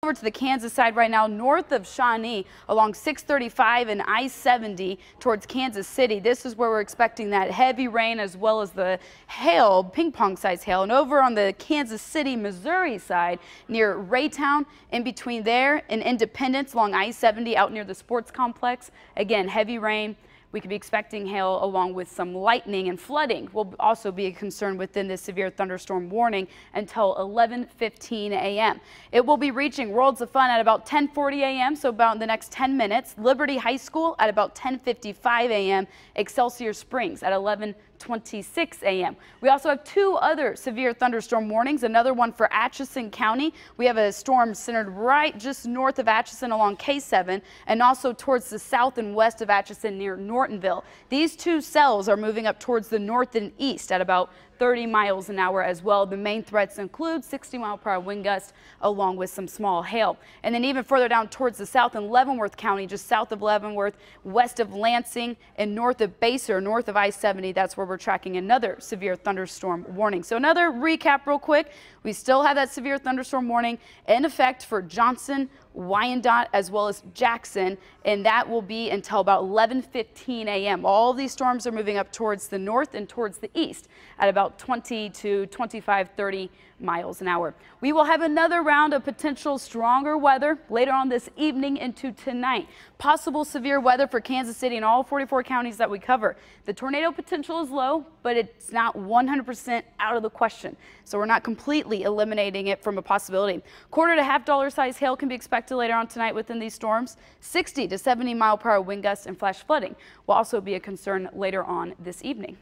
Over to the Kansas side right now, north of Shawnee along 635 and I-70 towards Kansas City. This is where we're expecting that heavy rain as well as the hail, ping pong size hail. And over on the Kansas City, Missouri side near Raytown, in between there and Independence along I-70 out near the sports complex. Again, heavy rain. We could be expecting hail along with some lightning, and flooding will also be a concern within this severe thunderstorm warning until 11:15 a.m. It will be reaching Worlds of Fun at about 10:40 a.m., so about in the next 10 minutes. Liberty High School at about 10:55 a.m. Excelsior Springs at 11:26 a.m. We also have two other severe thunderstorm warnings, another one for Atchison County. We have a storm centered right just north of Atchison along K7 and also towards the south and west of Atchison near Nortonville. These two cells are moving up towards the north and east at about 30 miles an hour as well. The main threats include 60-mile-per-hour wind gusts along with some small hail. And then even further down towards the south in Leavenworth County, just south of Leavenworth, west of Lansing and north of Basehor, north of I-70, that's where we're tracking another severe thunderstorm warning. So another recap real quick. We still have that severe thunderstorm warning in effect for Johnson, Wyandotte, as well as Jackson, and that will be until about 11:15 a.m. All of these storms are moving up towards the north and towards the east at about 20 to 25, 30 miles an hour. We will have another round of potential stronger weather later on this evening into tonight. Possible severe weather for Kansas City and all 44 counties that we cover. The tornado potential is low, but it's not 100% out of the question. So we're not completely eliminating it from a possibility. Quarter to $half size hail can be expected later on tonight within these storms. 60 to 70 mile per hour wind gusts and flash flooding will also be a concern later on this evening.